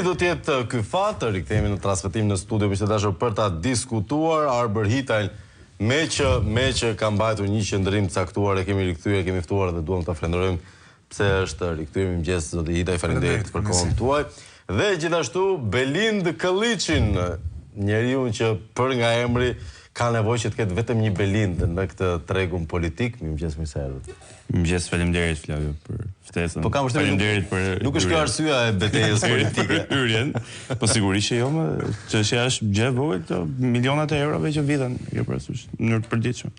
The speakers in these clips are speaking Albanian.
Cili do të jetë ky fat? Rikthehemi në transmetim në studio miq të dashur për ta diskutuar. Arber Hitaj me që ka mbajtur një qendrim të caktuar e kemi rikthyer, kemi ftuar dhe duam ta falenderojmë pse është rikthyer. Mirëmëngjes zoti Hitaj, faleminderit për kohën tuaj. Dhe gjithashtu Belind Këlliçin, njeriu që për nga emri ka nevojë që të ketë vetëm një Belind në këtë tregun politik. Mirëmëngjes, mirë se erdhët. Mirëmëngjes, faleminderit Flavio për ftesën. Po kam vështirë për nuk është kjo arsyeja e betejës politike. Hyrjen. Po sigurisht që jo, çështja është gjë e vogël, këto milionat e eurove që viten kjo parasysh në mënyrë të përditshme.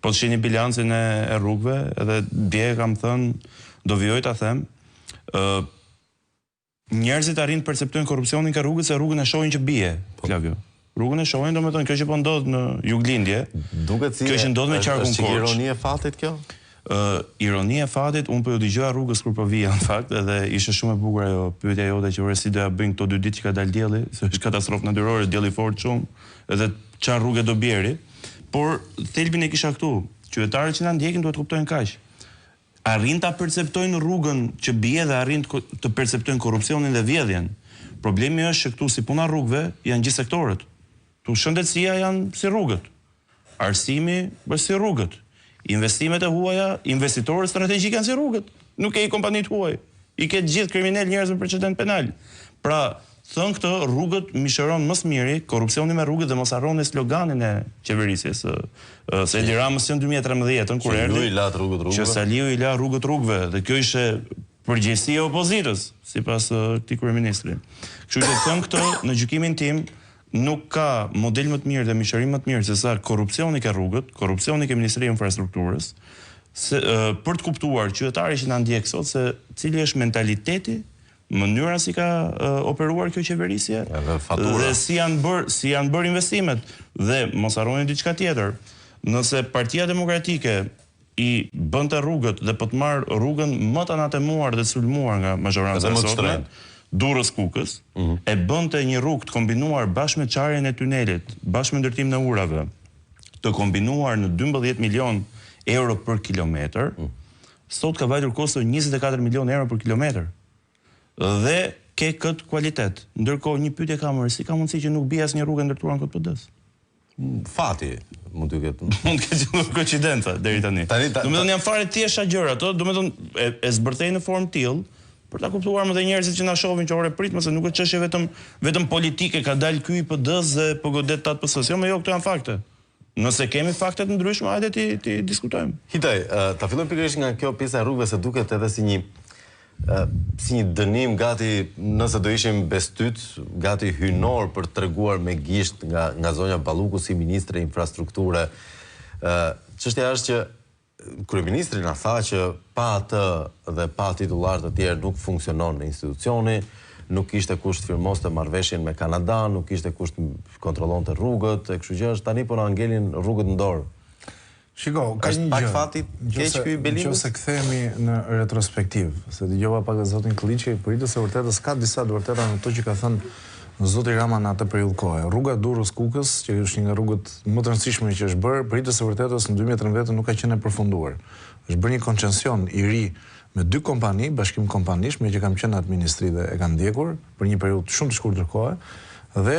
Po të shihni bilancin e rrugëve, edhe dje kam thënë, do vijoj ta them, njerëzit arrin të perceptojnë korrupsionin ka rrugës se rrugën e shohin që bie, Flavio. Rrugën e shohin, domethënë kjo që po ndodh në Juglindje. Duket si kjo që ndodh me qarkun Korç. Është ironi e fatit kjo? Ironi e fatit, unë po ju dëgjoja rrugës kur po vija në fakt, edhe ishte shumë e bukur ajo pyetja jote që ore si doja bëjnë këto 2 ditë që ka dalë dielli, se është katastrofë natyrore, dielli fort shumë, edhe çfarë rrugë do bjeri. Por thelbin e kisha këtu. Qytetarët që na ndjekin duhet të kuptojnë kaq. Arrin ta perceptojnë rrugën që bie dhe arrin të perceptojnë korrupsionin dhe vjedhjen. Problemi është që këtu si puna rrugëve janë gjithë sektorët. Tu shëndetësia janë si rrugët. Arsimi është si rrugët. Investimet e huaja, investitorët strategjik janë si rrugët. Nuk ke i kompanitë huaj. I ke gjithë kriminal njerëz me precedent penal. Pra, thënë këtë, rrugët mishëron më së miri, korrupsioni me rrugët dhe mos harroni sloganin e qeverisjes. Se Edi Ramës në 2013 kur erdhi, që Saliu i la rrugët rrugëve, dhe kjo ishte përgjegjësia e opozitës, sipas këtij kryeministri. Kështu që thënë këtë, në gjykimin tim, nuk ka model më të mirë dhe mishërim më të mirë se sa korrupsioni ke rrugët, korrupsioni ke Ministria e Infrastrukturës, për të kuptuar qytetarët që na ndjek sot se cili është mentaliteti, mënyra si ka operuar kjo qeverisje dhe si janë bërë investimet. Dhe mos harroni diçka tjetër. Nëse Partia Demokratike i bënte rrugët dhe po të marr rrugën më të anatemuar dhe sulmuar nga mazhoranca e sotme, Durrës Kukës, e bënte një rrugë të kombinuar bashkë me çarjen e tunelit, bashkë me ndërtimin e urave, të kombinuar në 12 milion euro për kilometër, sot ka vajtur kosto 24 milion euro për kilometër. Dhe ke këtë kualitet. Ndërkohë një pyetje kam, si ka mundësi që nuk bie asnjë rrugë ndërtuar në KPD-s? Fati mund të ketë. Mund të ketë koincidenca deri tani. Domethënë janë fare thjeshta gjëra, ato domethënë e zbërthej në formë tillë për ta kuptuar më dhe njerëzit që na shohin që ore pritmë se nuk është çështje vetëm politike, ka dalë ky i PD-s dhe po godet tat PS-s. Jo, këto janë fakte. Nëse kemi fakte të ndryshme, hajde ti diskutojmë. Hitaj, ta fillojmë pikërisht nga kjo pjesa e rrugëve se duket edhe si një dënim gati, nëse do ishim bestyt, gati hynor për të treguar me gisht nga zonja Balluku si ministre infrastrukture. Çështja është që kryeministri na tha që pa atë dhe pa titullar të tjerë nuk funksionon në institucioni, nuk kishte kusht firmoste marrëveshjen me Kanada, nuk kishte kusht kontrollonte rrugët, e kështu që është tani po na ngelin rrugët në dorë. Shiko, ka një pak fati keq ky Belindës. Nëse kthehemi në retrospektiv, se dëgjova pak zotin Këlliçi, për së vërtetës ka disa të vërteta në to që ka thënë zoti Rama në atë periudhë kohe. Rruga Durrës Kukës, që është një nga rrugët më të rëndësishme që është bërë, për së vërtetës në 2013 nuk ka qenë e përfunduar. Është bërë një koncesion i ri me 2 kompani, bashkim kompanish, me që kam qenë atë ministri dhe e kam ndjekur për një periudhë shumë të shkurtër kohe, dhe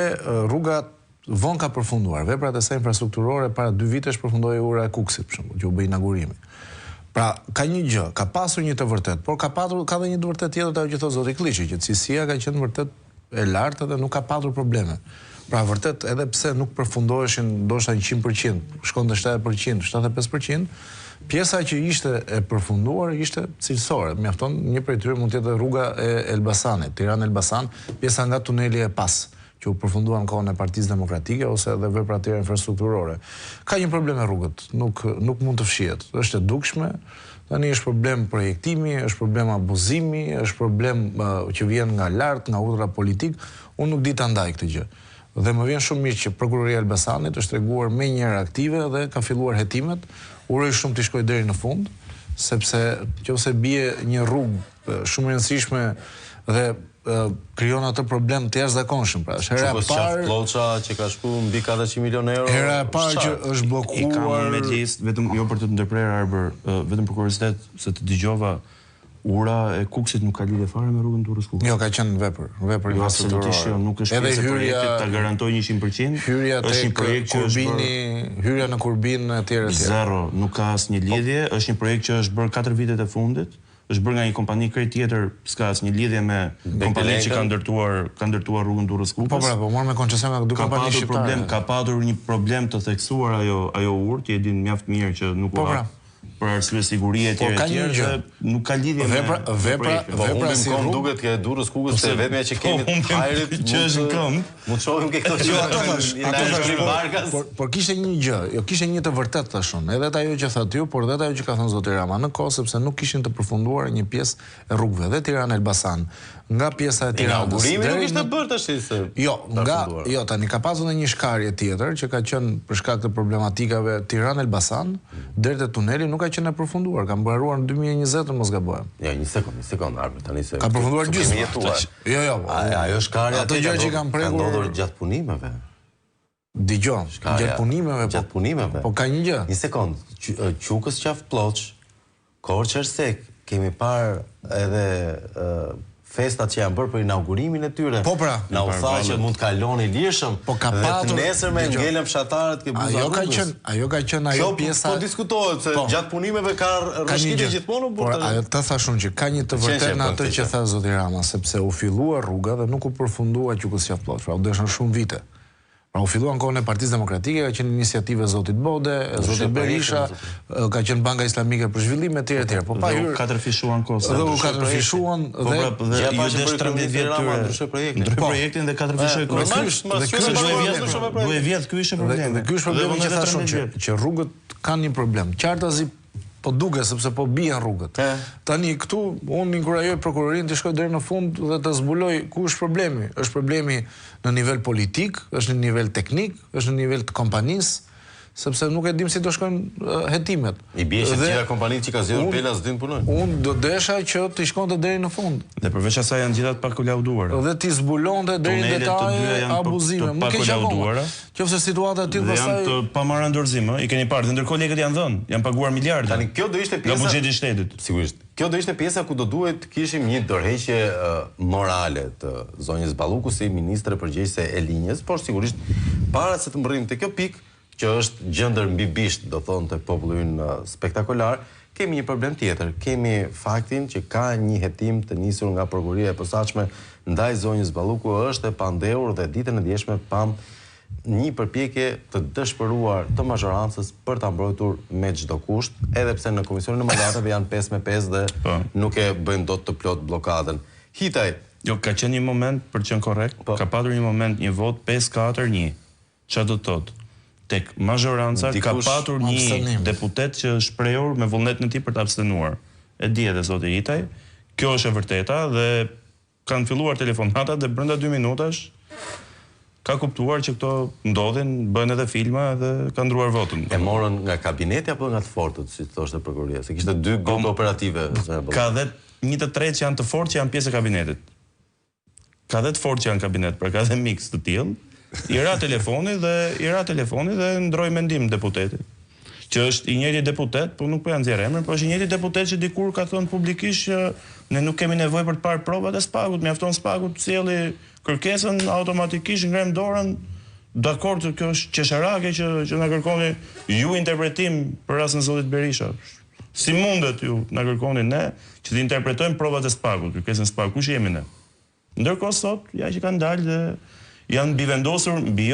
rruga vonë ka përfunduar. Veprat e saj infrastrukturore para 2 vitesh përfundoi ura e Kukësit, për shembull, që u bë inaugurimi. Pra, ka një gjë, ka pasur një të vërtet, por ka dhe një të vërtet tjetër ajo që thotë zoti Këlliçi, që cilësia ka qenë vërtet e lartë dhe nuk ka patur probleme. Pra, vërtet, edhe pse nuk përfundoheshin ndoshta 100%, shkonte 70%, 75%, pjesa që ishte e përfunduar ishte cilësore. Mjafton një prej tyre mund të jetë rruga e Elbasanit, Tiranë-Elbasan, pjesa nga tuneli e Pas, që u përfundua në kohën e Partisë Demokratike ose edhe vepra tjera infrastrukturore. Ka një problem me rrugët, nuk mund të fshihet. Është e dukshme. Tani është problem projektimi, është problem abuzimi, është problem që vjen nga lart, nga urdhra politik. Unë nuk di ta ndaj këtë gjë. Dhe më vjen shumë mirë që Prokuroria e Elbasanit është treguar me njëherë aktive dhe ka filluar hetimet. Uroj shumë të shkojë deri në fund, sepse nëse bie një rrugë shumë e rëndësishme dhe krijon atë problem të jashtëzakonshëm. Pra, është hera e parë Ploça që ka shkuar mbi 400 milionë euro. Hera e parë që është bllokuar me listë, vetëm jo për të ndërprerë Arber, vetëm për kuriozitet se të dëgjova Ura e Kukësit nuk ka lidhje fare me rrugën Durrës-Kukës. Jo, ka qenë vepër infrastrukturore. Nuk është pjesë e projektit, ta garantoj 100%. Hyrja tek Kurbini, hyrja në Kurbin etj. Zero, nuk ka asnjë lidhje, është një projekt që është bërë 4 vitet e fundit. Është bërë nga një kompani krejt tjetër, s'ka asnjë lidhje me kompaninë që ka ndërtuar rrugën Durrës-Kukës. Po marr me koncesion nga dy kompani shqiptare. Ka patur një problem të theksuar ajo urë, që e din mjaft mirë që nuk u hap. Për arsye sigurie etj. Nuk ka lidhje me vepra si rrugë duket ke Durrës-Kukës se vetmja që kemi hajrit që është në këmbë. Mund shohim ke këto që por kishte një gjë, jo kishte një të vërtetë thashun, edhe ajo që thatë ju, por edhe ajo që ka thënë zoti Rama në kohë sepse nuk kishin të përfunduar një pjesë e rrugëve dhe Tiranë-Elbasan. Nga pjesa e Tiranës. Inaugurimi nuk ishte bërë tash se. Jo, tani ka pasur një shkarje tjetër që ka qenë për shkak të problematikave Tiranë-Elbasan, deri te tuneli nuk ka qenë e përfunduar, ka mbaruar në 2020 mos gabohem. Jo, një sekond, Arbe, tani se. Ka përfunduar gjysmë. Jo. Ajo shkarja ato gjë që kanë prekur ndodhur gjatë punimeve. Dgjoj, gjatë punimeve. Po ka një gjë. Një sekond, Qukës qafë Ploç, Korçër sek, kemi parë edhe festat që janë bërë për inaugurimin e tyre. Po pra. Na u tha që mund të kaloni lirshëm. Po ka patur. Dhe nesërme ngelën fshatarët ke buza rrugës. Ajo ka qenë ajo pjesa. Po diskutohet se gjatë punimeve ka rrëshqitje gjithmonë por ajo ta thashun që ka një të vërtetë në atë që tha zoti Rama, sepse u fillua rruga dhe nuk u përfundua Qukës qafë Ploç. Pra u deshën shumë vite. Pra u filluan kohën e Partisë Demokratike, ka qenë iniciativë e zotit Bode, e zotit Berisha, ka qenë Banka Islamike për Zhvillim etj. Po pa hyrë. Katër fishuan kohë. Dhe u katër fishuan dhe ju desh 13 vjet tyre. Ndroi projektin dhe katër fishoi kohë. Duhet vjet ky ishte problemi. Dhe ky është problemi që thashun që rrugët kanë një problem. Qartazi po duke sepse po bien rrugët. Tani këtu unë inkurajoj prokurorin të shkojë deri në fund dhe të zbuloj ku është problemi. Është problemi në nivel politik, është në nivel teknik, është në nivel të kompanisë, sepse nuk e dim si do shkojnë hetimet. I bie që gjitha kompanitë që ka zgjedhur Pela s'din punojnë. Unë do desha që të shkonte deri në fund. Dhe përveç asaj janë gjithat pa kolauduar. Dhe ti zbulonte deri në detaje abuzime. Nuk ke kolauduar. Qofse situata e tillë pastaj janë të pamarrë dorëzim, i keni parë, dhe ndërkohë lekët janë dhënë, janë paguar miliardë. Tani kjo do ishte pjesa nga buxheti i shtetit. Sigurisht. Kjo do ishte pjesa ku do duhet të kishim një dorëheqje morale të zonjës Balluku si ministre përgjegjëse e linjës, por sigurisht para se të mbërrim te kjo pikë që është gjendër mbi bisht, do thonë të populli ynë spektakolar, kemi një problem tjetër. Kemi faktin që ka një hetim të nisur nga prokuroria e posaçme ndaj zonjës Balluku, është e pandehur dhe ditën e djeshme pam një përpjekje të dëshpëruar të mazhorancës për ta mbrojtur me çdo kusht, edhe pse në komisionin e mandateve janë 5-5 dhe nuk e bëjnë dot të plot bllokadën. Hitaj. Jo, ka qenë një moment për të qenë korrekt, ka patur një moment një vot 5-4-1. Çfarë do të thotë? Tek mazhoranca ka patur një deputet që shprehur me vullnetin e tij për të abstenuar. E di edhe zoti Hitaj, kjo është e vërteta dhe kanë filluar telefonatat dhe brenda 2 minutash ka kuptuar që këto ndodhin, bën edhe filma dhe ka ndruar votën. E morën nga kabineti apo nga të fortët, si thoshte prokuroria, se kishte 2 grupe operative. Ka dhe një të tretë që janë të fortë që janë pjesë e kabinetit. Ka dhe të fortë që janë kabinet, pra ka dhe miks të tillë. I ra telefoni dhe ndroi mendim deputeti. Që është i njëjti deputet, po nuk po ja nxjerr emrin, po është i njëjti deputet që dikur ka thënë publikisht që ne nuk kemi nevojë për të parë provat e Spagut, mjafton Spagu të sjellë kërkesën, automatikisht ngrem dorën. Dakord, kjo është qesharake që na kërkoni ju interpretim për rastin e zotit Berisha. Si mundet ju na kërkoni ne që të interpretojmë provat e Spagut, kërkesën e Spagut, kush jemi ne? Ndërkohë sot ja që kanë dalë dhe janë bivendosur mbi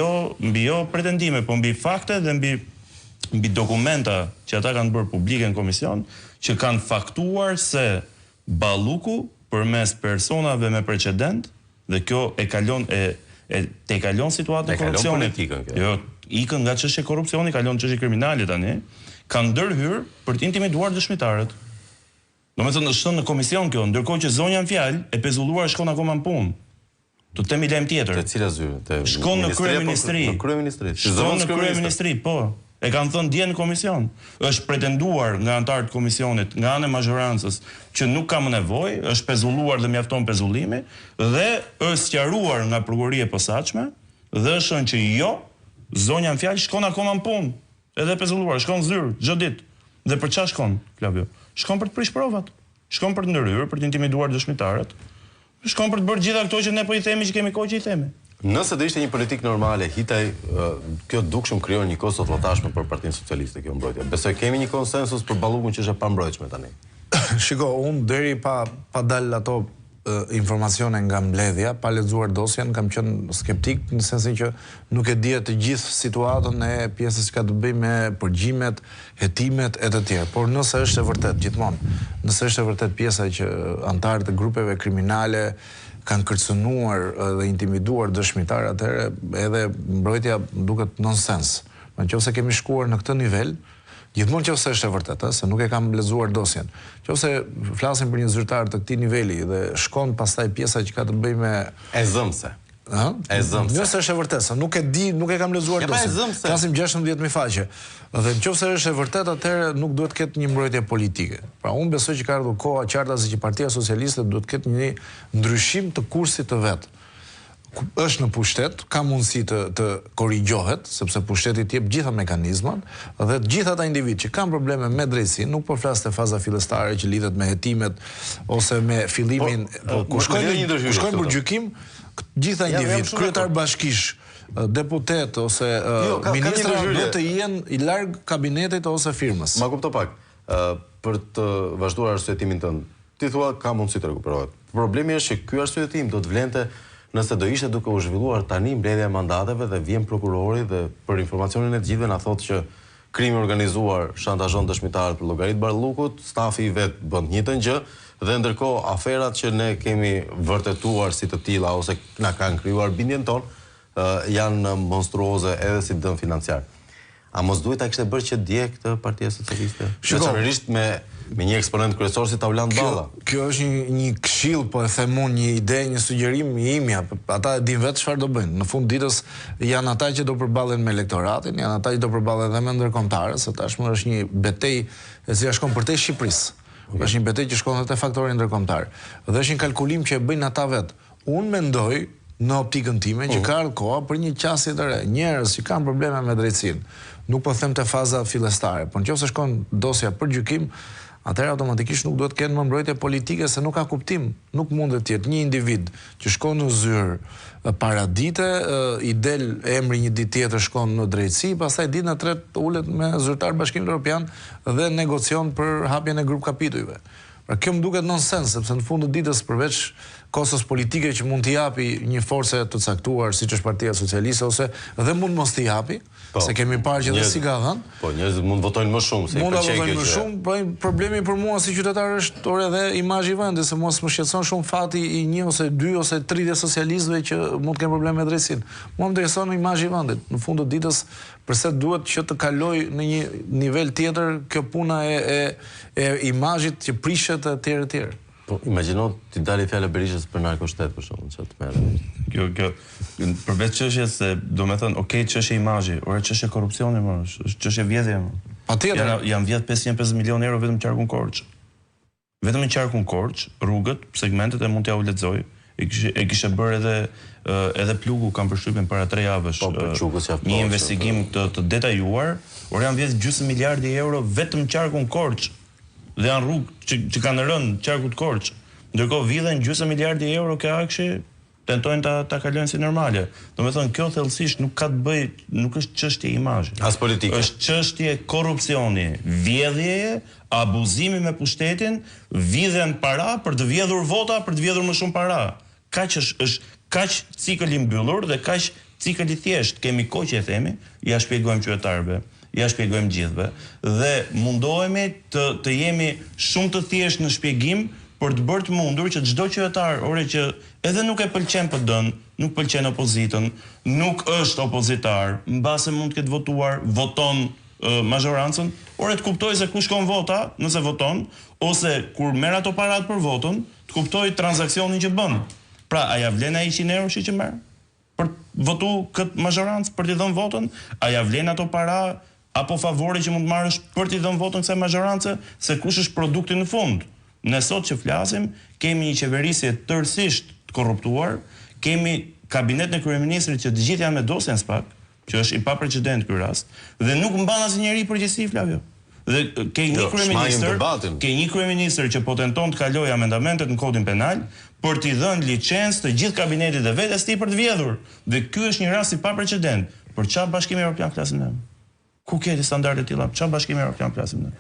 jo pretendime, po mbi fakte dhe mbi dokumenta që ata kanë bërë publike në komision, që kanë faktuar se Balluku përmes personave me precedent, dhe kjo e kalon situatën e korrupsionit. Jo, ikën nga çështja e korrupsionit, kalon çështje kriminale tani, kanë ndërhyrë për të intimiduar dëshmitarët. Domethënë është në komision kjo, ndërkohë që zonja në fjalë e pezulluar shkon akoma në punë. Do të themi lajm tjetër. Te cila zyrë? Shkon në kryeministri. Në kryeministri. Shkon në kryeministri, po. E kanë thënë dje në komision. Është pretenduar nga anëtarët e komisionit, nga ana e mazhorancës, që nuk ka më nevojë, është pezulluar dhe mjafton pezullimi, dhe është sqaruar nga prokuroria e posaçme, dhe është thënë që jo, zonja në fjalë shkon akoma në punë. Edhe pezulluar, shkon zyrë çdo ditë. Dhe për çfarë shkon, Flavio? Shkon për të prish provat. shkon për të ndërhyrë, për të intimiduar dëshmitarët, shkon për të bërë gjitha këto që ne po i themi që kemi kohë që i themi. Nëse do ishte një politik normale, hitaj, kjo dukshëm krijon një kohë sotllotashme për Partinë Socialiste, kjo mbrojtje. Besoj kemi një konsensus për Ballukun që është e pambrojtshme tani. Shiko, unë deri pa dalë ato informacione nga mbledhja, pa lexuar dosjen, kam qenë skeptik në sensin që nuk e dija të gjithë situatën e pjesës që ka të bëjë me përgjimet, hetimet e të tjerë. Por nëse është e vërtet gjithmonë, nëse është e vërtet pjesa që antarët e grupeve kriminale kanë kërcënuar dhe intimiduar dëshmitar, atëherë edhe mbrojtja duket nonsens. Nëse kemi shkuar në këtë nivel, gjithmonë nëse është e vërtetë, se nuk e kam lexuar dosjen. Nëse flasim për një zyrtar të këtij niveli dhe shkon pastaj pjesa që ka të bëjë me e zëmse. E zëmse. Nëse është e vërtetë, se nuk e di, nuk e kam lexuar dosjen. Flasim 16.000 faqe. Dhe nëse është e vërtetë, atëherë nuk duhet të ketë një mbrojtje politike. Pra unë besoj që ka ardhur koha qartase që Partia Socialiste duhet të ketë një ndryshim të kursit të vet. Është në pushtet, ka mundësi të korrigjohet, sepse pushteti jep gjitha mekanizmat dhe të gjitha ata individ që kanë probleme me drejtësinë, nuk po flas te faza fillestare që lidhet me hetimet ose me fillimin ku shkojnë për gjykim, gjitha individ, kryetar bashkish, deputet ose ministra do të jenë i larg kabinetit ose firmës. Ma kupto pak. Për të vazhduar arsyetimin tënd, ti thua ka mundësi të rekuperohet. Problemi është që ky arsyetim do të vlente nëse do ishte duke u zhvilluar tani mbledhja e mandateve dhe vjen prokurori dhe për informacionin e të gjithëve na thotë që krimi organizuar shantazhon dëshmitarët për llogarit Ballukut, stafi i vet bën të njëjtën gjë dhe ndërkohë aferat që ne kemi vërtetuar si të tilla ose na kanë krijuar bindjen tonë janë monstruoze edhe si dëm financiar. A mos duhet ta kishte bërë që dje këtë Partia Socialiste? Veçanërisht me një eksponent kryesor si Tauland Balla. Kjo është një këshill, po e them unë, një ide, një sugjerim i imja. Ata din vetë çfarë do bëjnë. Në fund ditës janë ata që do përballen me elektoratin, janë ata që do përballen edhe me ndërkombëtarët, se tashmë është një betejë e cila shkon përtej Shqipërisë. Është një betejë që shkon edhe te faktori ndërkombëtar. Dhe është një kalkulim që e bëjnë ata vetë. Unë mendoj në optikën time që ka ardhur koha për një qasje të re. Njerëz që kanë probleme me drejtësinë. Nuk po them te faza fillestare, por nëse shkon dosja për gjykim, atëherë automatikisht nuk duhet të kenë më mbrojtje politike se nuk ka kuptim. Nuk mundet të jetë një individ që shkon në zyrë para dite, i del emri një ditë tjetër shkon në drejtësi, pastaj ditën e tretë ulet me zyrtar Bashkimin Evropian dhe negocion për hapjen e grup kapitujve. Pra kjo më duket nonsens, sepse në fund të ditës përveç kostos politike që mund t'i japi një force të caktuar siç është Partia Socialiste ose dhe mund mos t'i japi, se kemi parë që dhe si ka dhënë. Po njerëzit mund votojnë më shumë se mund të votojnë më shumë, po problemi për mua si qytetar është orë edhe imazhi i vendit, se mos më shqetëson shumë fati i 1 ose 2 ose 30 socialistëve që mund të kenë probleme me drejtësinë. Mua më intereson imazhi i vendit. Në fund të ditës përse duhet që të kaloj në një nivel tjetër kjo puna e imazhit që prishet etj etj. Po imagjino ti dali fjalë Berishës për narkoshtet për shkakun, çfarë të merret. Kjo përveç çështjes se do të thënë, okay, çështja imazhi, ora çështja korrupsioni më, është çështje vjedhje më. Patjetër. Janë vjedh 550 milionë euro vetëm qarkun Korç. Vetëm në qarkun Korç, rrugët, segmentet e mund t'ja u lexoj, e kishte bërë edhe Plugu kanë përshtypjen para 3 javësh. Një investigim të detajuar, or janë vjedh gjysmë miliardi euro vetëm qarkun Korç. Dhe janë rrugë që kanë rënë qarkut Korç. Ndërkohë vidhen gjysmë miliardi euro ke akshi, tentojnë ta kalojnë si normale. Domethënë kjo thellësisht nuk ka të bëjë, nuk është çështje imazhi. As politike. Është çështje korrupsioni, vjedhjeje, abuzimi me pushtetin, vidhen para për të vjedhur vota, për të vjedhur më shumë para. Kaq është kaq cikël i mbyllur dhe kaq cikël i thjesht. Kemi kohë që e themi, ja shpjegojmë qytetarëve, ja shpjegojmë gjithëve dhe mundohemi të jemi shumë të thjesht në shpjegim për të bërë të mundur që çdo qytetar, ore që edhe nuk e pëlqen PD-n, nuk pëlqen opozitën, nuk është opozitar, mbase mund të ketë votuar, voton mazhorancën, ore të kuptoj se ku shkon vota, nëse voton, ose kur merr ato parat për votën, të kuptoj transaksionin që bën. Pra, a ja vlen ai 100 euro që merr për votu këtë mazhorancë për t'i dhënë votën? A ja vlen ato para apo favore që mund të marrësh për t'i dhënë votën kësaj mazhorance, se kush është produkti në fund? Ne sot që flasim, kemi një qeverisje tërësisht të korruptuar, kemi kabinet në kryeministrit që të gjithë janë me dosjen spak, që është i paprecedent ky rast, dhe nuk mban asnjëri përgjegjësi, Flavio. Dhe ke një kryeministër që po tenton të kalojë amendamentet në kodin penal për t'i dhënë licencë të gjithë kabinetit dhe vetes tij për të vjedhur. Dhe ky është një rast i paprecedent. Për çfarë Bashkimi Evropian flasim ne? Ku kemi standarde të tilla? Çfarë Bashkimi Evropian flasim ne?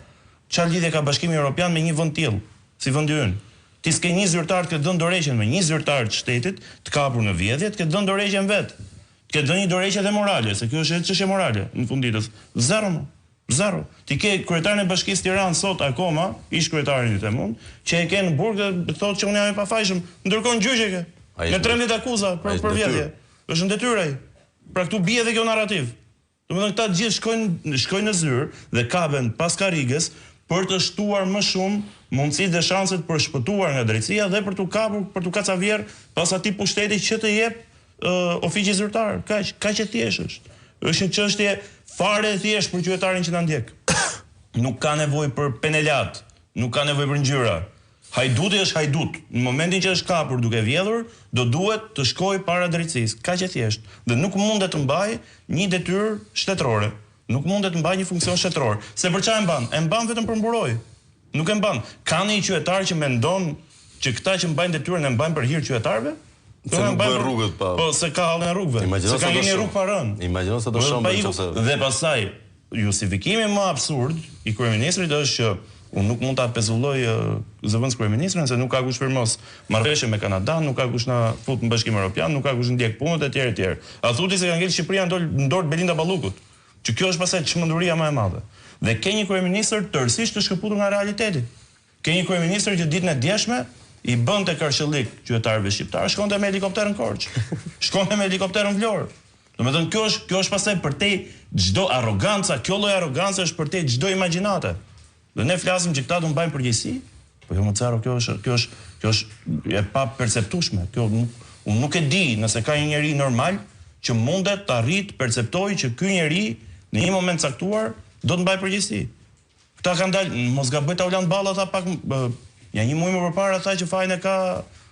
Çfarë lidhje ka Bashkimi Evropian me një vend tillë, si vendi ynë? Ti s'ke një zyrtar të dhënë dorëheqjen me një zyrtar të shtetit të kapur në vjedhje, të dhënë dorëheqjen vet. Të dhënë një dorëheqje dhe morale, se kjo është çështje morale në fund ditës. Zero. Ti ke kryetarin e Bashkisë Tiranë sot akoma, ish kryetarin i themun, që e ke në burg dhe thotë që unë jam i pafajshëm, ndërkohë në gjyq e ke. Me 13 akuza për vjedhje. Është në detyrë ai. Pra këtu bie edhe kjo narrativ. Domethënë këta të gjithë shkojnë në zyrë dhe kapen pas karrigës për të shtuar më shumë mundësitë dhe shanset për shpëtuar nga drejtësia dhe për t'u kapur, për t'u kacavjer pas atij pushteti që të jep ofici zyrtar. Kaq e thjeshtë është. Është një çështje fare e thjeshtë për qytetarin që na ndjek. Nuk ka nevojë për penelat, nuk ka nevojë për ngjyra. Hajduti është hajdut. Në momentin që është kapur duke vjedhur, do duhet të shkojë para drejtësisë. Kaq e thjeshtë. Dhe nuk mundet të mbajë një detyrë shtetërore. Nuk mundet të mbajë një funksion shtetëror. Se për çfarë e mban? E mban vetëm për mburoj. Nuk e mban. Ka një qytetar që mendon që këta që mbajnë detyrën e mbajnë për hir qytetarëve? Se nuk bëjnë rrugët pa. Po se ka hallën e rrugëve. Se ka një rrugë pa rënë. Imagjino se do shohim nëse. Dhe pastaj justifikimi më absurd i kryeministrit është që unë nuk mund ta pezulloj zëvendës kryeministrin se nuk ka kush firmos marrëveshje me Kanadan, nuk ka kush na fut në Bashkimin Evropian, nuk ka kush ndjek punët etj. A thuti se ka ngel Shqipëria në dorë Belinda Ballukut. Që kjo është pastaj çmenduria më e madhe. Dhe ke një kryeministër tërësisht të shkëputur nga realiteti. Ke një kryeministër që ditën e djeshme i bënte karshëllik qytetarëve shqiptar, shkonte me helikopter në Korçë. Shkonte me helikopter në Vlorë. Domethënë kjo është pastaj përtej çdo arroganca, kjo lloj arrogancë është përtej çdo imagjinate. Dhe ne flasim që këta do mbajnë përgjegjësi, po jo më caro, kjo është e pa perceptueshme. Unë nuk e di nëse ka një njeri normal që mundet të arrit perceptojë që ky njeri në një moment caktuar do të mbajë përgjegjësi. Këta kanë dalë, mos gaboj ta ulan balla ata pak ja një muaj më përpara tha që fajin e ka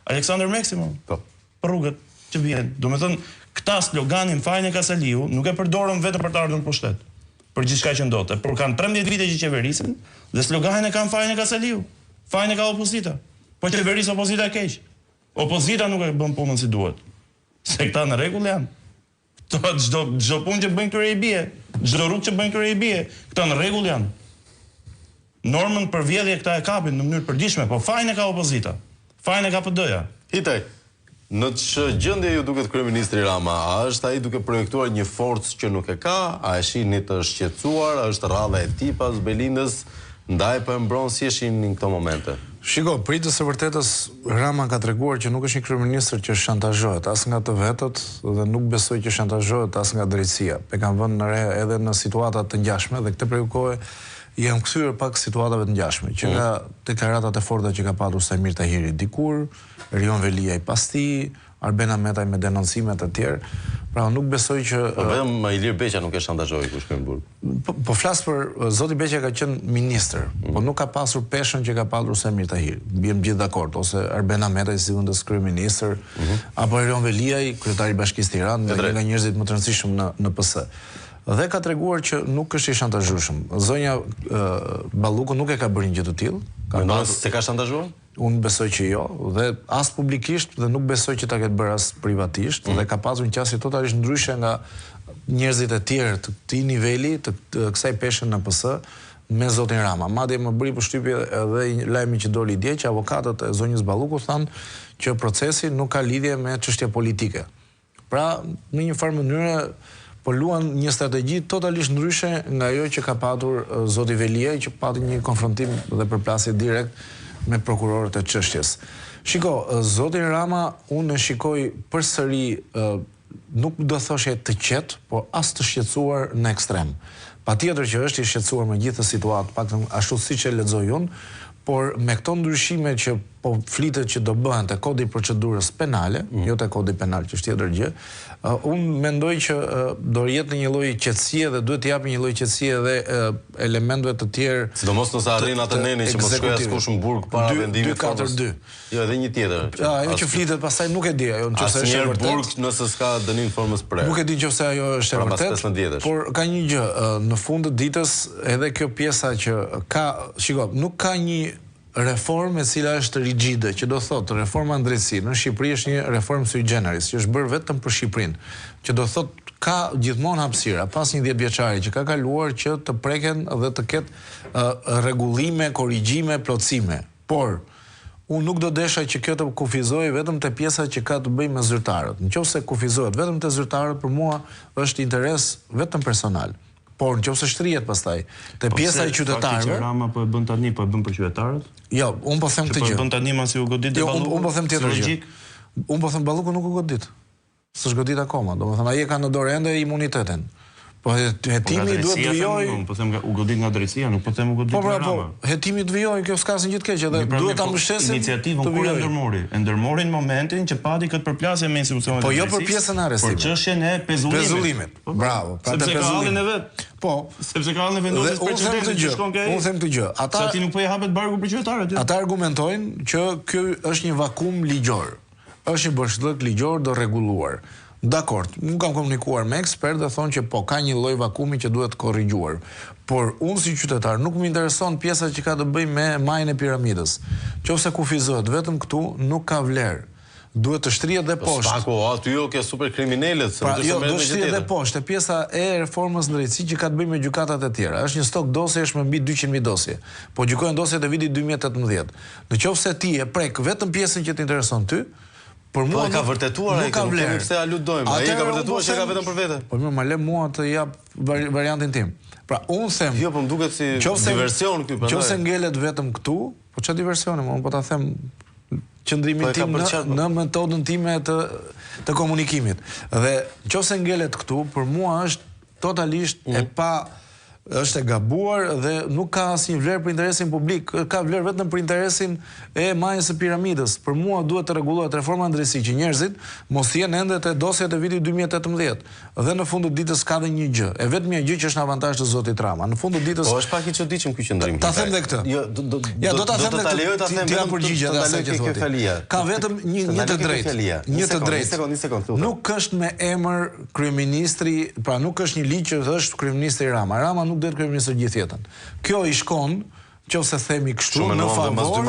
Aleksandër Meksimo. Po. Për rrugët që vjen. Domethënë, këta sloganin fajin e ka Saliu nuk e përdorën vetëm për të ardhur në pushtet. Për gjithçka që ndodhte, por kanë 13 vite që qeverisin dhe sloganin e kanë fajin e ka Saliu. Fajin e ka opozita. Po qeveris opozita e keq. Opozita nuk e bën punën si duhet. Se këta në rregull janë. Çdo punë që bëjnë këtyre i bie, çdo rrugë që bëjnë këtyre i bie, këta në rregull janë. Normën për vjedhje këta e kapin në mënyrë përditshme, po fajin e ka opozita. Fajin e ka PD-ja. Hitaj, në që gjendje ju duket kryeministri Rama, a është ai duke projektuar një forcë që nuk e ka, a e shihni të shqetësuar, a është rradha e tij pas Belindës, ndaj po e mbron si eshin në këto momente? Shiko, pritës së vërtetës Rama ka treguar që nuk është një kryeministër që shantazhohet as nga të vetët dhe nuk besoj që shantazhohet as nga drejtësia. E kanë vënë në re edhe në situata të ngjashme dhe këtë kohë janë kthyer pak situatave të ngjashme, që nga deklaratat e forta që ka patur Samir Tahiri dikur, Rion Velia i pas tij, Arbena Metaj me denoncime të tjerë. Pra nuk besoj që vetëm Ilir Beqa nuk e shantazhoi kush në burg. Po flas për zoti Beqa ka qenë ministër, po nuk ka pasur peshën që ka patur Samir Tahiri. Biem gjithë dakord, ose Arbena Metaj si vendës kryeministër, apo Rion Velia i kryetari i Bashkisë Tiranë, nga njerëzit më të rëndësishëm në PS. Dhe ka treguar që nuk është i shantazhueshëm. Zonja Balluku nuk e ka bërë një gjë të tillë. Mendon se ka shantazhuar? Unë besoj që jo, dhe as publikisht dhe nuk besoj që ta ketë bërë as privatisht, dhe ka pasur një qasje totalisht ndryshe nga njerëzit e tjerë të këtij niveli, të kësaj peshë në PS me zotin Rama. Madje më bëri përshtypje edhe lajmi që doli dje që avokatët e zonjës Balluku thanë që procesi nuk ka lidhje me çështje politike. Pra, në një farë mënyrë po luan një strategji totalisht ndryshe nga ajo që ka patur zoti Velia, që pati një konfrontim dhe përplasje direkt me prokurorët e çështjes. Shiko, zoti Rama unë e shikoj përsëri nuk do thoshe të qetë, por as të shqetësuar në ekstrem. Patjetër që është i shqetësuar me gjithë situatë, paktën ashtu siç e lexoj unë, por me këto ndryshime që po flitet që do bëhen te kodi i procedurës penale, jo te kodi penal, që është tjetër gjë. Unë mendoj që do jetë një lloj qetësie dhe duhet të japë një lloj qetësie edhe elementeve të tjerë. Sidomos nëse arrin atë neni që mos shkojë askush në burg para vendimit. 242. Jo, edhe një tjetër. Ajo që flitet pastaj nuk e di, ajo nëse është e vërtetë. Burg nëse s'ka dënim formës prerë. Nuk e di nëse ajo është e vërtetë. Por ka një gjë, në fund të ditës edhe kjo pjesa që ka, shiko, nuk ka një reformë e cila është rigjide, që do thotë reforma në drejtësi në Shqipëri është një reformë sui generis, që është bërë vetëm për Shqipërinë, që do thotë ka gjithmonë hapësira pas një 10 vjeçari që ka kaluar që të preken dhe të ketë rregullime, korrigjime, plotësime. Por unë nuk do desha që kjo të kufizohej vetëm te pjesa që ka të bëjë me zyrtarët. Nëse kufizohet vetëm te zyrtarët, për mua është interes vetëm personal. Por nëse shtrihet pastaj te pjesa e qytetarëve. Rama po e bën tani, po e bën për qytetarët? Jo, unë po them këtë gjë. Po e bën tani masi u godit te Balluku. Unë po them tjetër gjë. Unë po them Balluku nuk u godit. S'është godit akoma. Domethënë ai ka në dorë ende imunitetin. Po hetimi duhet të vijojë. Po them u godit nga drejtësia, nuk po them u godit nga Rama. Po, hetimi të vijojë, kjo s'ka asnjë gjë të keqe dhe duhet ta mbështesim iniciativën kur e ndërmori. E ndërmori në momentin që pati këtë përplasje me institucionet. Po jo për pjesën e arrestimit. Por çështjen e pezullimit. Bravo, pra te pezullimin e vet. Po, sepse ka në vendosis precedenti që shkon ke ai. Unë them këtë gjë. Ata ti nuk po i hapet barku për qytetarët. Ata argumentojnë që ky është një vakum ligjor. Është një bërshëllëk ligjor do rregulluar. Dakor, nuk kam komunikuar me ekspert dhe thonë që po ka një lloj vakumi që duhet korrigjuar. Por unë si qytetar nuk më intereson pjesa që ka të bëjë me majën e piramidës. Nëse kufizohet vetëm këtu, nuk ka vlerë. Duhet të shtrihet dhe poshtë. Spako, aty jo ke super kriminalët, se do të shtrihet dhe poshtë. Pjesa e reformës në drejtësi që ka të bëjë me gjykatat e tjera. Është një stok dosjesh me mbi 200.000 dosje. Po gjykojnë dosjet e vitit 2018. Nëse ti e prek vetëm pjesën që të intereson ty, por mua ka vërtetuar ai, nuk kemi pse ja ludojmë. Ai ka vërtetuar që ka vetëm për vete. Po më le mua të jap variantin tim. Pra unë them, jo, po më duket si diversion ky prandaj. Nëse ngelet vetëm këtu, po çfarë diversioni, unë po ta them qëndrimin tim në metodën time të komunikimit. Dhe nëse ngelet këtu, për mua është totalisht e pa është e gabuar dhe nuk ka asnjë vlerë për interesin publik, ka vlerë vetëm për interesin e majës së piramidës. Për mua duhet të rregullohet reforma në drejtësi që njerëzit mos jenë ende te dosjet e vitit 2018. Dhe në fund të ditës ka dhe një gjë, e vetmja gjë që është në avantazh të zotit Rama. Në fund të ditës po është pak i çuditshëm ky qendrim. Ta them edhe këtë. Jo, do ta them edhe ti përgjigje edhe asaj që thotë. Ka vetëm një të drejtë. Një të drejtë. Një sekond. Nuk është me emër kryeministri, pra nuk është një ligj që është kryeministri Rama. Rama nuk duhet kryeministër gjithë jetën. Kjo i shkon, nëse themi kështu, në favor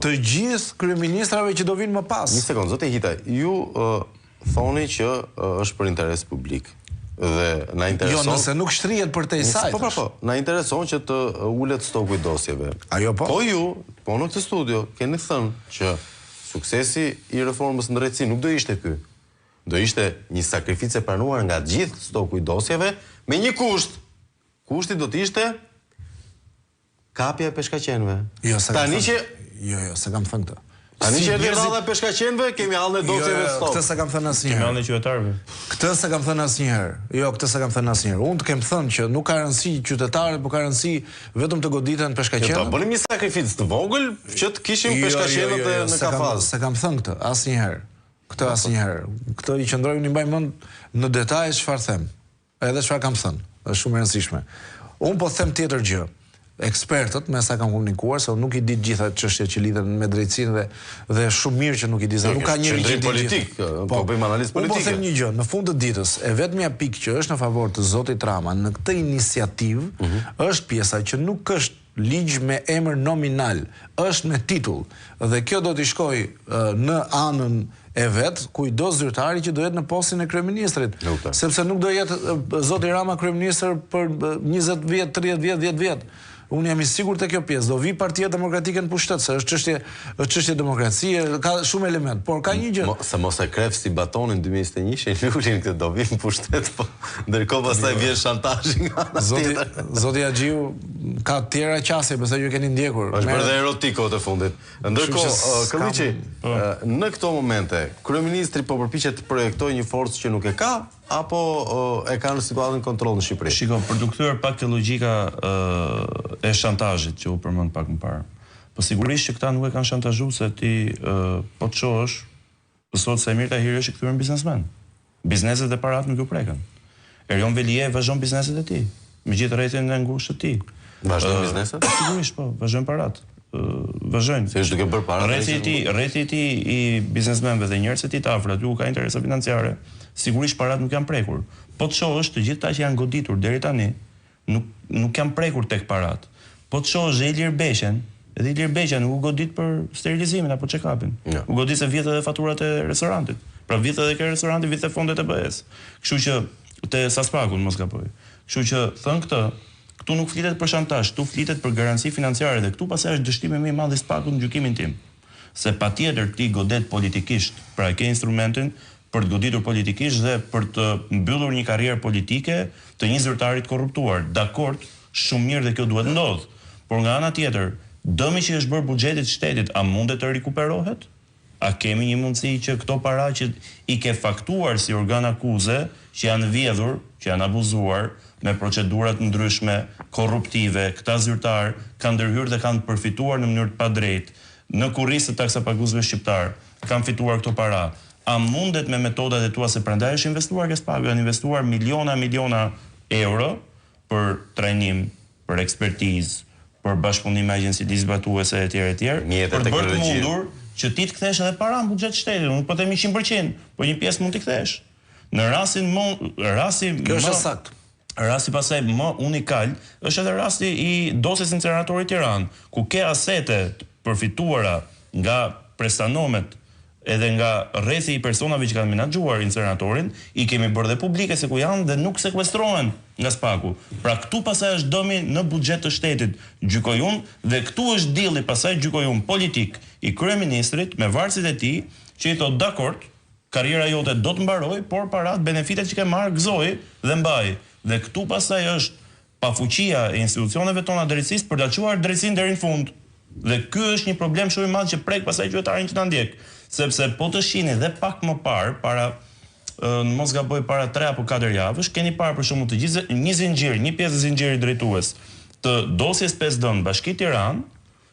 të gjithë kryeministrave që do vinë më pas. Një sekond, zotë Hitaj, ju thoni që është për interes publik. Dhe na intereson. Jo, nëse nuk shtrihet përtej saj. Po. Na intereson që të ulet stoku i dosjeve. Ajo po. Po ju, po në këtë studio keni thënë që suksesi i reformës në drejtësi nuk do ishte ky. Do ishte një sakrificë e pranuar nga gjithë stoku i dosjeve me një kusht. Kushti do të ishte kapja e peshkaqenëve. Tani që se kam thënë këtë. Tani që erdhi rradha e peshkaqenëve, kemi hallë dosjeve stok. Këtë se kam thënë asnjëherë. Kemi hallë qytetarëve. Këtë se kam thënë asnjëherë. Jo, këtë se kam thënë asnjëherë. Unë të kem thënë që nuk ka rëndësi qytetarët, por ka rëndësi vetëm të goditen peshkaqenët. Do bënim një sakrificë të vogël që të kishim peshkaqenët në kafaz. Se kam thënë këtë asnjëherë. Këtë asnjëherë. Këtë i qëndroj unë i mbaj mend në detaj çfarë them. Edhe çfarë kam thënë. Është shumë e rëndësishme. Unë po them tjetër gjë. Ekspertët, me sa kam komunikuar, se unë nuk i di gjitha çështjet që lidhen me drejtsinë dhe shumë mirë që nuk i di, se nuk ka njëri që di politik, po bëjmë analizë politike. Unë po them një gjë, në fund të ditës, e vetmja pikë që është në favor të zotit Rama në këtë iniciativë është pjesa që nuk është ligj me emër nominal, është me titull, dhe kjo do t'i shkojë në anën e vet, kujdo zyrtari që do jetë në postin e kryeministrit, sepse nuk do jetë zoti Rama kryeministër për 20 vjet, 30 vjet, 10 vjet. Unë jam i sigurt te kjo pjesë, do vi Partia Demokratike në pushtet, se është çështje demokracie, ka shumë element, por ka një gjë. Se mos e kref si batonin 2021, lulin këtë do vi në pushtet, po ndërkohë pastaj vjen shantazhi nga ana tjetër. Zoti Axhiu ka të tjera qasje, besoj ju keni ndjekur. Është bërë dhe erotiko të fundit. Ndërkohë, Kılliçi, në këto momente, kryeministri po përpiqet të projektojë një forcë që nuk e ka, apo e ka në situatën kontroll në Shqipëri? Shiko, për të kthyer pak te logjika e shantazhit që u përmend pak më parë. Po sigurisht që këta nuk e kanë shantazhu se ti po të shohësh, sot Samir Tahiri është i kthyer në biznesmen. Bizneset e parat nuk ju preken. Erion Velie vazhdon bizneset e tij, me gjithë rrethin e ngushtë të tij. Vazhdon bizneset? Sigurisht po, vazhdojnë parat. Vazhdojnë. Se është duke bërë para. Rrethi i tij i biznesmenëve dhe njerëzit e tij të afërt, ju ka interesa financiare. Sigurisht parat nuk janë prekur. Po të shohësh të gjithë ata që janë goditur deri tani, nuk janë prekur tek parat. Po të shohësh Ilir Beqen, edhe Ilir Beqja nuk u godit për sterilizimin apo check-upin. U godit se vjet edhe faturat e restorantit. Pra vjet edhe ke restoranti, vjet e fondet e BE-s. Kështu që te Saspakun mos gaboj. Kështu që thën këtë, këtu nuk flitet për shantazh, këtu flitet për garanci financiare dhe këtu pastaj është dështimi më i madh i Spakut në gjykimin tim. Se patjetër ti godet politikisht, pra ke instrumentin për të goditur politikisht dhe për të mbyllur një karrierë politike të një zyrtarit korruptuar. Dakord, shumë mirë dhe kjo duhet ndodh. Por nga ana tjetër, dëmi që është bërë buxhetit shtetit, a mundet të rikuperohet? A kemi një mundësi që këto para që i ke faktuar si organ akuze, që janë vjedhur, që janë abuzuar me procedurat ndryshme, korruptive, këta zyrtar kanë ndërhyrë dhe kanë përfituar në mënyrë të padrejtë në kurrizë të taksapaguzëve shqiptar, kanë fituar këto para. A mundet me metodat e tua, se prandaj është investuar ke Spaku, janë investuar miliona euro për trajnim, për ekspertizë, për bashkëpunim me agjencitë zbatuese etj, për bërë të mundur që ti të kthesh edhe para në buxhet shtetit, nuk po themi 100%, po një pjesë mund t'i kthesh. Në Kjo është saktë. Rasti pasaj më unikal është edhe rasti i dosjes inceneratorit Tiranë, ku ke asete përfituara nga prestanomet edhe nga rrethi i personave që kanë menaxhuar inceneratorin, i kemi bërë dhe publike se ku janë dhe nuk sekuestrohen nga Spaku. Pra këtu pasaj është dëmi në buxhet të shtetit, gjykoj unë, dhe këtu është dilli pasaj gjykoj unë politik i kryeministrit me varësit e tij, që i thotë dakord, karriera jote do të mbaroj, por parat, benefitet që ke marrë gëzoj dhe mbaj. Dhe këtu pasaj është pafuqia e institucioneve tona drejtësisë për ta çuar drejtësinë deri në fund. Dhe ky është një problem shumë i madh që prek pasaj qytetarin që na ndjek, sepse po të shihni dhe pak më parë, në mos gaboj para 3 apo 4 javësh, keni parë për shembull të gjithë një zinxhir, një pjesë e zinxhirit drejtues të dosjes 5D në Bashki Tiranë,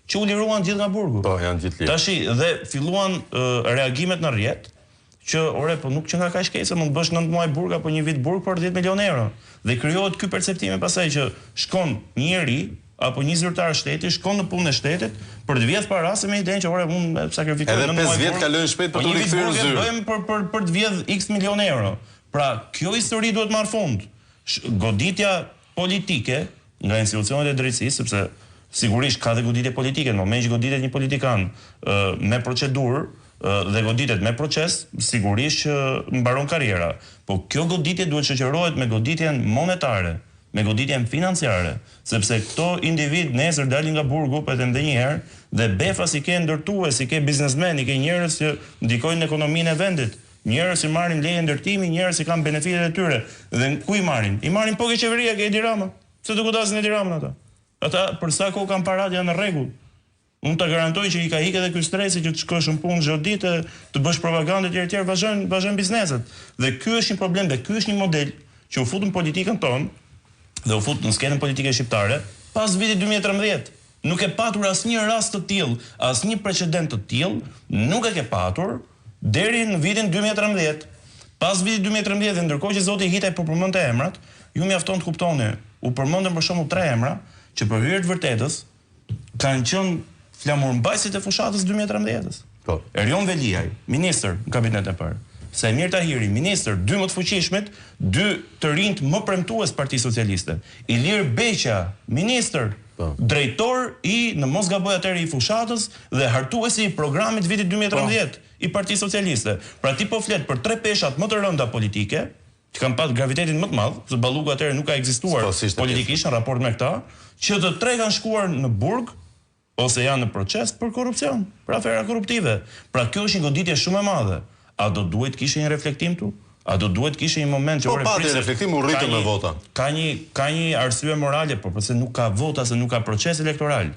që u liruan gjithë nga burgu. Po, janë gjithë lirë. Tashi dhe filluan reagimet në rrjet, që ore, po nuk që nga ka shkejse, mund të bësh 9 muaj burg apo një vit burg për 10 milion euro. Dhe krijohet ky perceptimi pasaj që shkon një njeri apo një zyrtar shteti, shkon në punën e shtetit për të vjedh para se me idenë që ore unë sakrifikoj edhe 5 vjet kalojnë shpejt për të rikthyer zyrë. Bëjmë për të vjedh X milion euro. Pra, kjo histori duhet marrë fund. Goditja politike nga institucionet e drejtësisë, sepse sigurisht ka dhe goditje politike, në moment që goditet një politikan me procedurë dhe goditet me proces, sigurisht që mbaron karriera. Po kjo goditje duhet shoqërohet me goditjen monetare, me goditjen financiare, sepse këto individ nesër dalin nga burgu, po them edhe një herë, dhe befa si ke ndërtues, si ke biznesmen, i ke njerëz që ndikojnë në ekonominë e vendit, njerëz që marrin leje ndërtimi, njerëz që kanë benefitet e tyre. Dhe ku i marrin? I marrin po ke qeveria, ke Edi Rama. Pse do godasin Edi Ramën ata? Ata për sa kohë kanë parat janë në rregull. Unë ta garantoj që i ka ikë edhe ky stresi që të shkosh në punë çdo ditë, të bësh propagandë etj, vazhdojnë bizneset. Dhe ky është një problem, dhe ky është një model që u fut në politikën tonë dhe u fut në skenën politike shqiptare pas vitit 2013. Nuk e patur asnjë rast të tillë, asnjë precedent të tillë, nuk e ke patur deri në vitin 2013. Pas vitit 2013, dhe ndërkohë që zoti Hitaj po përmendte emrat, ju mjafton të kuptoni, u përmendën për shembull 3 emra që për hir të vërtetës kanë qenë flamurbajtësit e fushatës 2013-s. Po. Erion Veliaj, ministër në kabinetin e parë. Samir Tahiri, ministër, 2 më të fuqishmit, 2 të rinjt më premtues Partisë Socialiste. Ilir Beqja, ministër, drejtor i, në mos gaboj atëherë, i fushatës dhe hartuesi i programit vitit 2013 i Partisë Socialiste. Pra ti po flet për 3 peshat më të rënda politike, që kanë pas gravitetin më të madh, se Balluku atëherë nuk ka ekzistuar politikisht në raport me këta, që të 3 kanë shkuar në burg ose janë në proces për korrupsion, për afera korruptive. Pra kjo është një goditje shumë e madhe. A do duhet kishte një reflektim tu? A do duhet kishte një moment që po pati reflektim u rritën me vota. Ka një arsye morale, por pse nuk ka vota, se nuk ka proces elektoral.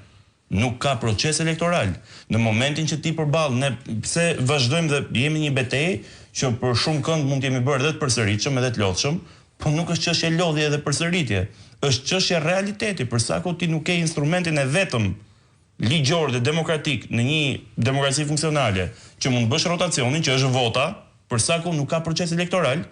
Nuk ka proces elektoral. Në momentin që ti përball, ne pse vazhdojmë dhe jemi një betejë që për shumë kënd mund të jemi bërë edhe të përsëritshëm edhe të lodhshëm, po nuk është çështje lodhje edhe përsëritje. Është çështje realiteti, për sa kohë ti nuk ke instrumentin e vetëm ligjor dhe demokratik në një demokraci funksionale që mund bësh rotacionin, që është vota, për sa kohë nuk ka proces elektoral,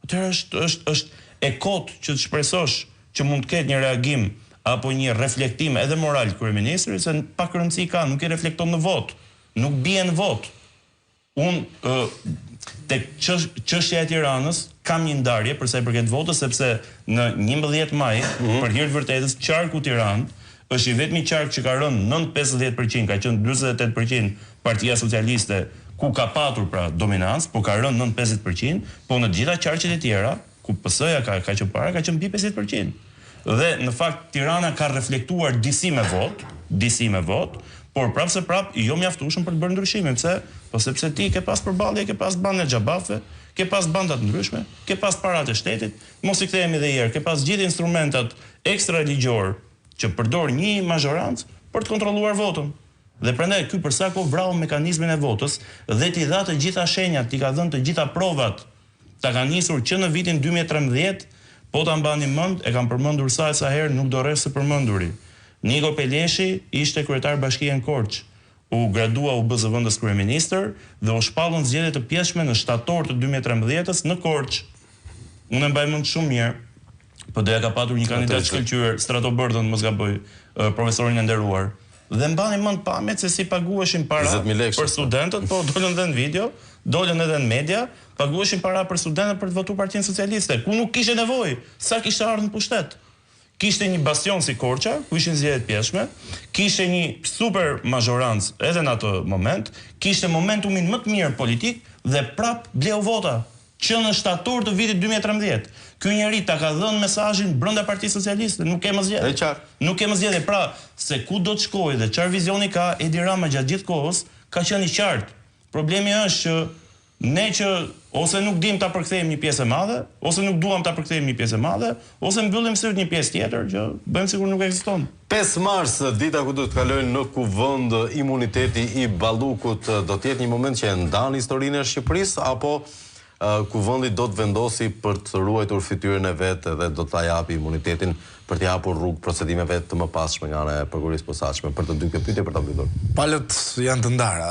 atëherë është e kot që të shpresosh që mund të ketë një reagim apo një reflektim edhe moral kryeministrit, se pak rëndësi ka, nuk i reflekton në vot, nuk bie në vot. Unë tek çështja e Tiranës kam një ndarje për sa i përket votës, sepse në 11 maj, për hir të vërtetës, qarku Tiranë është i vetmi qark që ka rënë 9-50%, ka qenë 48% Partia Socialiste, ku ka patur pra dominancë, po ka rënë 9-50%, po në gjitha qarqet e tjera, ku PS-ja ka qenë para, ka qenë mbi 50%. Dhe në fakt Tirana ka reflektuar disi me vot, por prapë se prapë jo mjaftueshëm për të bërë ndryshimin, sepse ti ke pas përballje, ke pas bande xhabafe, ke pas banda të ndryshme, ke pas paratë e shtetit, mos i kthehemi edhe herë, ke pas gjithë instrumentat ekstra ligjor që përdor një mazhorancë për të kontrolluar votën. Dhe prandaj ky për sa kohë vrau mekanizmin e votës dhe t'i dha të gjitha shenjat, t'i ka dhënë të gjitha provat, ta ka nisur që në vitin 2013, po ta mbani mend, e kam përmendur sa herë, nuk do rresë së përmenduri. Niko Peleshi ishte kryetar Bashkia në Korç. U gradua u bë zëvendës kryeministër dhe u shpallën zgjedhjet të pjesshme në shtator të 2013-s në Korç. Unë e mbaj mend shumë mirë. PD-ja ka patur një kandidat shkëlqyer, Strato Bardhën, mos gaboj, profesorin e nderuar. Dhe mbani mend pamjet se si paguheshin para për studentët, po dolën edhe në video, dolën edhe në media, paguheshin para për studentët për të votuar Partinë Socialiste, ku nuk kishte nevojë, sa kishte ardhur në pushtet. Kishte një bastion si Korça, ku ishin zgjedhjet pjesshme, kishte një super mazhorancë edhe në atë moment, kishte momentumin më të mirë politik dhe prap bleu vota, që në shtator të vitit 2013. Ky njeri ta ka dhënë mesazhin brenda Partisë Socialiste, nuk ke më zgjedhje. Nuk ke më zgjedhje, pra se ku do të shkojë dhe çfarë vizioni ka Edi Rama gjatë gjithë kohës, ka qenë i qartë. Problemi është që ne që ose nuk dim ta përkthejmë një pjesë e madhe, ose nuk duam ta përkthejmë një pjesë e madhe, ose mbyllim syt një pjesë tjetër që bëjmë sikur nuk ekziston. 5 mars, dita ku do të kalojnë në kuvend imuniteti i Ballukut, do të jetë një moment që e ndan historinë e Shqipërisë, apo kuvendi do të vendosi për të ruajtur fytyrën e vet dhe do ta japi imunitetin për të hapur rrugë procedimeve të mëpasshme nga ana e prokurorisë posaçme për të dy këtë pyetje për ta mbyllur. Palët janë të ndara.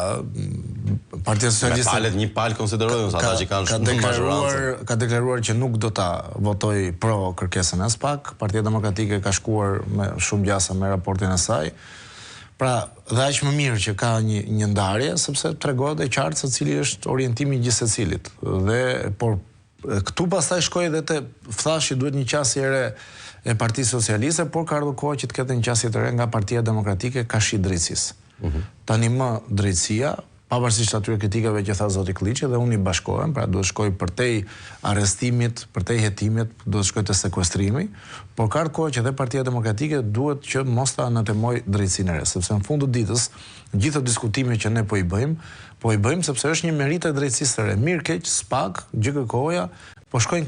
Partia Socialiste palët një palë konsiderojnë ata që kanë ka deklaruar që nuk do ta votoj pro kërkesën e SPAK. Partia Demokratike ka shkuar me shumë gjasa me raportin e saj. Pra, dhe aq më mirë që ka një ndarje, sepse tregohet e qartë se cili është orientimi i gjithë secilit. Por këtu pastaj shkoi edhe te thashi duhet një qasje e re e Partisë Socialiste, por ka ardhur koha që të ketë një qasje të re nga Partia Demokratike Kashi Drejtësisë. Tani më drejtësia, pavarësisht atyre kritikave që tha zoti Klliçi, dhe unë i bashkohem, pra duhet shkoj përtej arrestimit, përtej hetimit, duhet shkoj te sekuestrimi, por ka kohë që dhe Partia Demokratike duhet që mos ta anatemoj drejtsinë e re, sepse në fund të ditës gjithë diskutimet që ne po i bëjmë sepse është një meritë e drejtësisë së re. Mirë keq, SPAK, GKK-ja, po shkojnë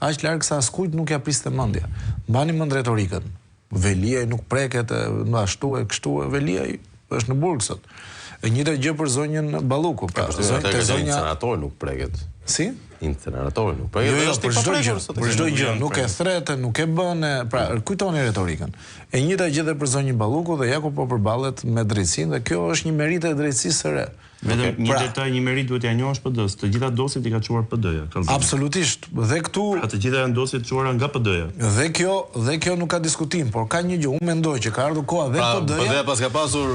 aq larg sa askujt nuk ja priste mendja. Mbani mend retorikën. Velia nuk preket, ashtu e kështu, Velia është në burg sot. E njëjta gjë për zonjën Balluku, pra zonja senator nuk preket. Si? Inceneratori nuk preket. Jo, për çdo gjë, nuk e thretë, nuk e bën, pra kujtoni retorikën. E njëjta gjë edhe për zonjën Balluku dhe ja ku po përballet me drejtsinë dhe kjo është një meritë e drejtësisë së re. Vetëm një detaj, një merit duhet ja njohësh PD-s. Të gjitha dosjet i ka çuar PD-ja. Absolutisht. Dhe këtu të gjitha janë dosjet çuara nga PD-ja. Dhe kjo nuk ka diskutim, por ka një gjë, unë mendoj që ka ardhur koha dhe PD-ja. PD-ja pas ka pasur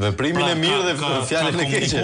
veprimin e mirë dhe fjalën e keqe.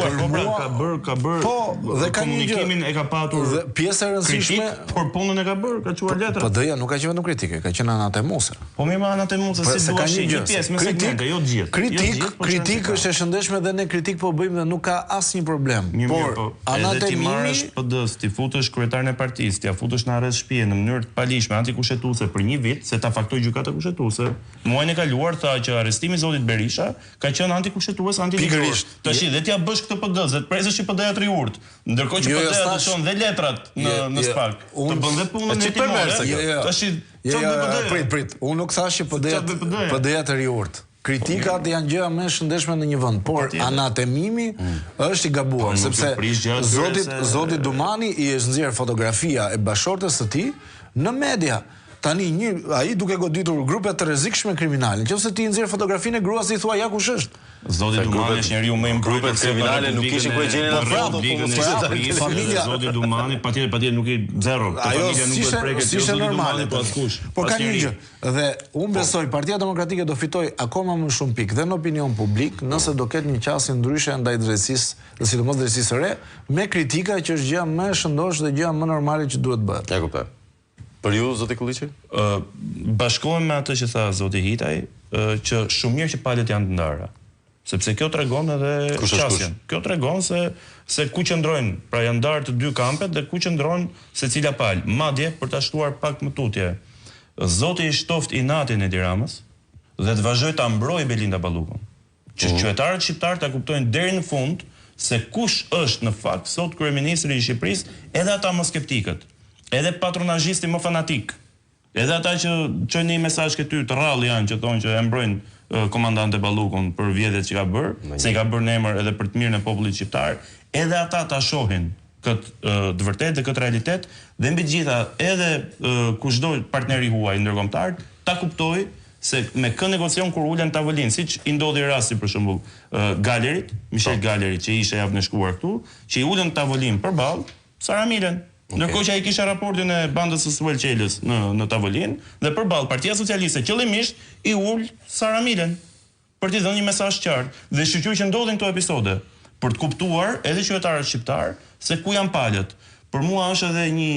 Ka bër. Po, dhe ka një gjë. Komunikimin e ka patur. Dhe pjesë e rëndësishme, por punën e ka bërë, ka çuar letra. PD-ja nuk ka qenë vetëm kritike, ka qenë anatemuse. Po mirë, anatemuse si duash një pjesë me segmente, jo të gjithë. Kritik është e shëndetshme dhe ne kritik po bëjmë dhe nuk ka asnjë problem. Por edhe ti marrësh PD-s, ti futesh kryetarin e partisë, ti ja futesh në arrest shtëpie në mënyrë të palishme antikushtetuese për një vit, se ta faktoi gjykata kushtetuese. Muajin e kaluar tha që arrestimi i zotit Berisha ka qenë antikushtetues, antiligjor. Tash dhe ti ja bësh këtë PD-s, dhe të presesh që PD-ja triurt. Ndërkohë që PD-ja do çon dhe letrat në SPAK. Të bën dhe punën e timore. Tash prit. Unë nuk thash që PD-ja të riurt. Kritikat janë gjëra më shëndetshme në një vend, por anatemimi është i gabuar, sepse zoti Dumani i është nxjerr fotografia e bashortës së tij në media. tani ai duke goditur grupe të rrezikshme kriminale. Nëse ti nxjerr fotografinë e gruas i thua ja kush është. Zoti Dumani është njeriu më i mbrojtur kriminale nuk kishin ku e gjenin atë foto, familja Zoti Dumani patjetër nuk i zero. Familja nuk do të preket Zoti Dumani pas kush. Por ka një gjë, dhe unë besoj Partia Demokratike do fitoj akoma më shumë pikë dhe në opinion publik nëse do ketë një qasje ndryshe ndaj drejtësisë, dhe sidomos drejtësisë së re, me kritika që është gjëja më e shëndosh dhe gjëja më normale që duhet bëhet. Ja kuptoj. Për ju, zoti Kulliçi? Bashkohem me atë që tha zoti Hitaj, që shumë mirë që palët janë të ndara. Sepse kjo tregon edhe qasjen. Kjo tregon se ku qëndrojnë, pra janë ndarë të dy kampet dhe ku qëndrojnë secila palë. Madje për ta shtuar pak më tutje. Zoti i shtoft inatin e Edi Ramës dhe të vazhdoj ta mbrojë Belinda Ballukun. Që qytetarët shqiptar ta kuptojnë deri në fund se kush është në fakt sot kryeministri i Shqipërisë, edhe ata më skeptikët, edhe patronazhisti më fanatik, edhe ata që çojnë një mesazh këty të rrallë janë që thonë që e mbrojnë komandante Ballukun për vjedhjet që ka bërë, se i ka bërë në emër edhe për të mirën e popullit shqiptar, edhe ata ta shohin këtë të vërtetë dhe këtë realitet, dhe mbi gjitha edhe kushdo partneri huaj ndërkombëtar ta kuptoj se me kë negocion kur ulen në tavolinë, siç i ndodhi rasti për shembull Galerit, Michel Galerit që ishte javën e shkuar këtu, që i ulën në tavolinë përballë Sara Milen. Ndërkohë që ai kishte raportin e bandës së Suel Qelës në tavolinë dhe përballë Partia Socialiste qëllimisht i ul Sara Milen për t'i dhënë një mesazh qartë. Dhe shqyrtoj që ndodhin këto episode për të kuptuar edhe qytetarët shqiptar se ku janë palët. Për mua është edhe një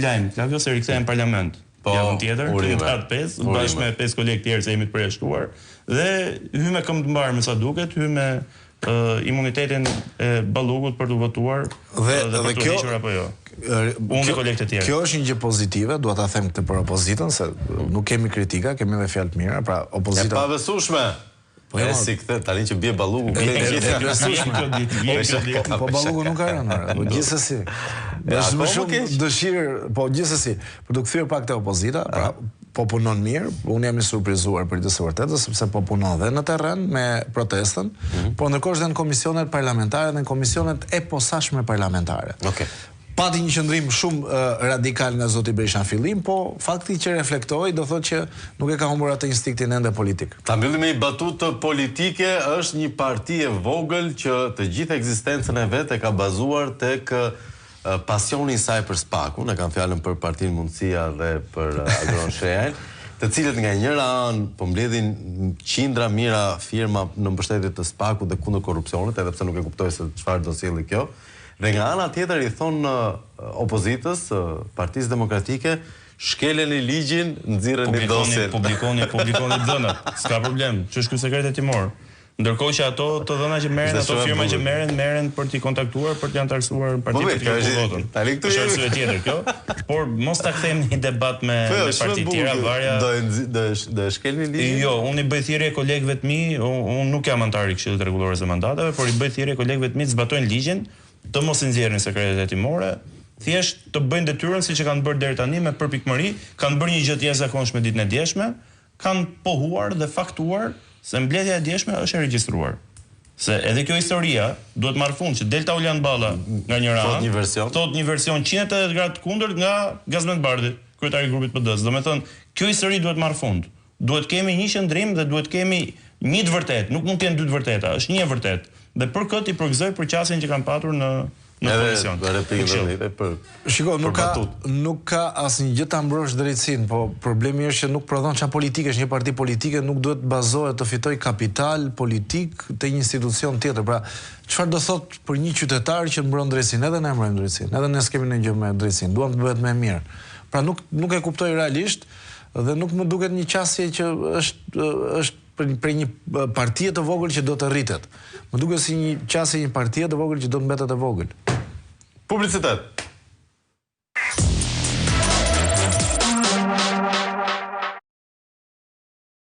lajm, Flavio se rikthehen në parlament. Javën tjetër, datë 5, bashkë me 5 kolegë tjerë se jemi të përjashtuar dhe hy me këmbë të mbarë me sa duket, hy me imunitetin e Ballukut për të votuar dhe për të hequr apo jo. Unë dhe kolegët e tjerë. Kjo është një gjë pozitive, dua ta them këtë për opozitën, se nuk kemi kritika, kemi edhe fjalë të mira, pra opozita. E pabesueshme. Po si këtë tani që bie Balluku po Balluku nuk ka rënë. Po gjithsesi. Është më shumë dëshirë, po gjithsesi, për të kthyer pak te opozita, pra po punon mirë, unë jam i surprizuar për të vërtetës, sepse po punon dhe në terren me protestën, po ndërkohë edhe në komisionet parlamentare dhe në komisionet e posaçme parlamentare. Pati një qëndrim shumë radikal nga zoti Berisha në fillim, po fakti që reflektoi do thotë që nuk e ka humbur atë instinktin ende politik. Ta mbyllim me një batutë politike, është një parti e vogël që të gjithë ekzistencën e vet e ka bazuar tek pasioni i saj për Spakun, e kam fjalën për Partinë Mundësia dhe për Agron Shehajn, të cilët nga njëra anë po mbledhin qindra mira firma në mbështetje të Spakut dhe kundër korrupsionit, edhe pse nuk e kuptoj se çfarë do sjellë kjo. Dhe nga ana tjetër i thonë opozitës, Partisë Demokratike, shkeleni ligjin, nxirreni dosjen. Publikoni dhënat. S'ka problem. Ç'është ky sekret hetimor? Ndërkohë që ato të dhëna që merren, ato firma që merren për t'i kontaktuar, për t'i antarësuar partitë që kanë votën. Është arsye tjetër kjo, por mos ta kthejmë në debat me parti tjera varja. Do shkelni ligjin? Jo, unë i bëj thirrje kolegëve të mi, unë nuk jam antar i Këshillit Rregullor të Mandateve, por i bëj thirrje kolegëve të mi të zbatojnë ligjin, të mos i nxjerrin sekretet hetimore, thjesht të bëjnë detyrën siç e kanë bërë deri tani me përpikmëri, kanë bërë një gjë të jashtëzakonshme ditën e djeshme, kanë pohuar dhe faktuar se mbledhja e djeshme është e regjistruar. Se edhe kjo historia duhet marrë fund që Delta Ulian Balla nga njëra anë thot një version 180 gradë kundërt nga Gazmend Bardhi, kryetari i grupit PD-s. Domethënë, kjo histori duhet marrë fund. Duhet kemi një qëndrim dhe duhet kemi një të vërtetë, nuk mund të jenë dy të vërteta, është një e vërtetë. Dhe për këtë i përgëzoj për qasjen që kanë patur në komision. Shiko, nuk ka asnjë gjë ta mbrosh drejtësinë, po problemi është që nuk prodhon çfarë politike, është një parti politike, nuk duhet bazohet të fitoj kapital politik te një institucion tjetër. Pra, çfarë do thot për një qytetar që mbron drejtësinë, edhe ne mbrojmë drejtësinë, edhe ne s'kemi ndonjë gjë me drejtësinë, duam të bëhet më mirë. Pra nuk e kuptoj realisht dhe nuk më duket një qasje që është për një partie të vogël që do të rritet. Më duket si një qasje një partie të vogël që do të mbetet e vogël. Publicitet.